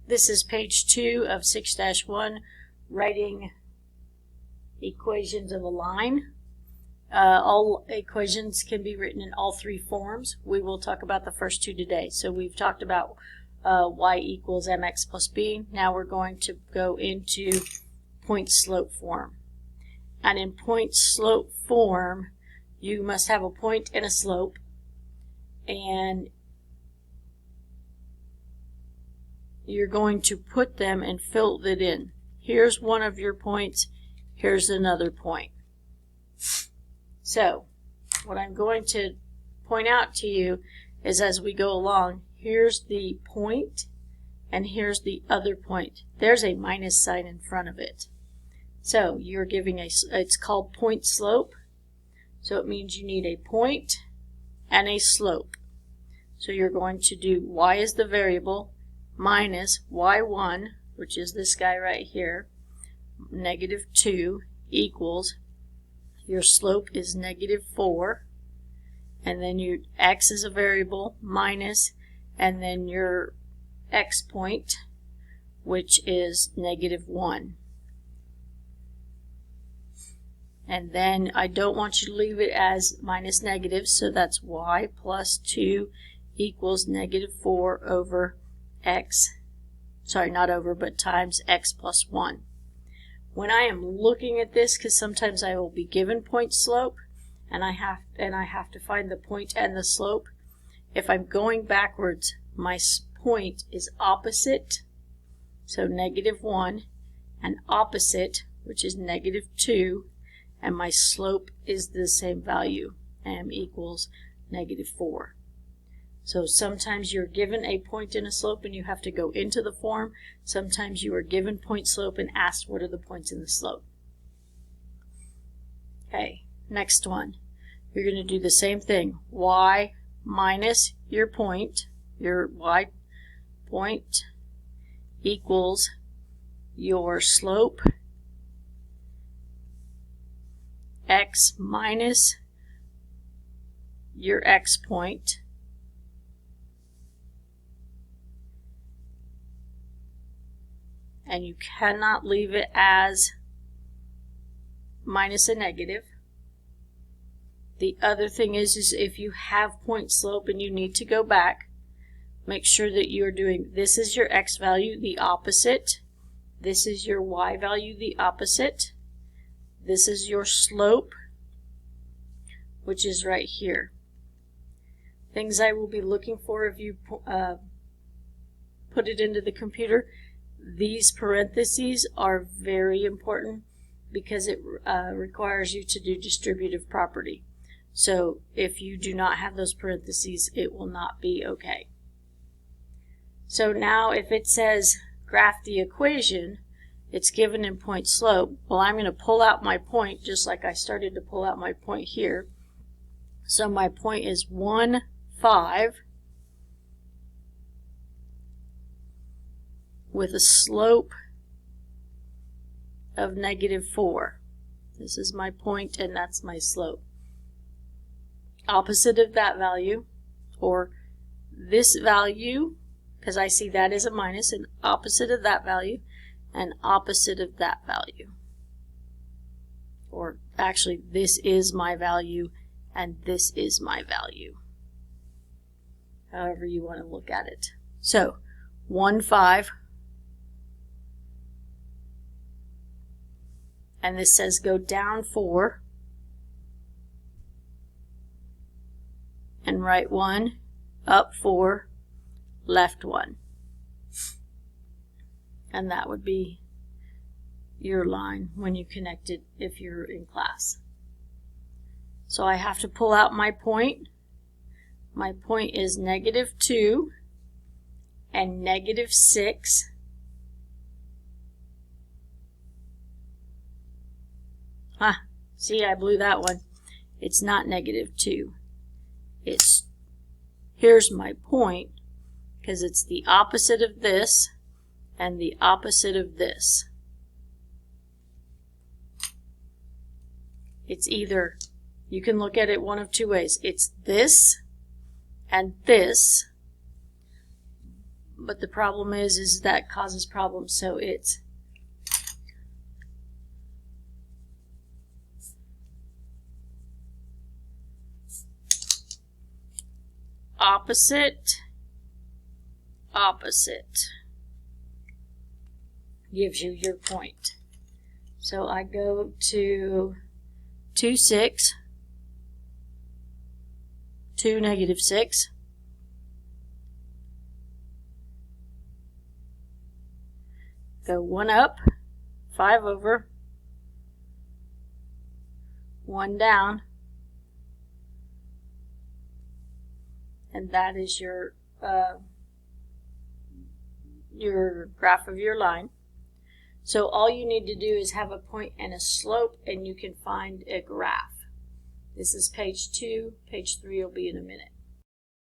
This is page 2 of 6-1, writing equations of a line. All equations can be written in all three forms. We will talk about the first two today. So we've talked about y equals mx plus b. Now we're going to go into point-slope form. And in point-slope form, you must have a point and a slope, and you're going to put them and fill it in. Here's one of your points, here's another point. So, what I'm going to point out to you is as we go along, here's the point and here's the other point. There's a minus sign in front of it. So, you're giving it's called point slope. So it means you need a point and a slope. So you're going to do y is the variable minus y1, which is this guy right here, -2 equals, your slope is -4, and then your x is a variable minus, and then your x point, which is -1. And then I don't want you to leave it as minus negative, so that's y plus 2 equals -4 over x, sorry, not over, but times x plus 1. When I am looking at this, because sometimes I will be given point slope, and I have to find the point and the slope. If I'm going backwards, my point is opposite, so -1, and opposite, which is -2, and my slope is the same value, m equals -4. So sometimes you're given a point and a slope and you have to go into the form. Sometimes you are given point slope and asked what are the points in the slope. Okay, next one. You're going to do the same thing. Y minus your y point equals your slope, x minus your x point, and you cannot leave it as minus a negative. The other thing is if you have point slope and you need to go back, make sure that you're doing, this is your x value, the opposite. This is your y value, the opposite. This is your slope, which is right here. Things I will be looking for if you put it into the computer. These parentheses are very important because it requires you to do distributive property. So if you do not have those parentheses, it will not be okay. So now if it says graph the equation, it's given in point slope. Well, I'm going to pull out my point just like I started to pull out my point here. So my point is 1, 5 with a slope of -4. This is my point and that's my slope. Opposite of that value, or this value, because I see that as a minus, and opposite of that value, and opposite of that value. Or actually, this is my value, and this is my value. However you want to look at it. So, 1, 5. And this says go down 4. And right 1, up 4, left 1. And that would be your line when you connect it if you're in class. So I have to pull out my point. My point is -2 and -6. See, I blew that one. It's not -2. Here's my point, because it's the opposite of this and the opposite of this. It's either, you can look at it one of two ways. It's this and this, but the problem is that causes problems, so it's opposite, opposite gives you your point. So I go to 2, 6, 2, negative 6. Go 1 up, 5 over, 1 down, and that is your graph of your line. So all you need to do is have a point and a slope, and you can find a graph. This is page 2. Page 3 will be in a minute.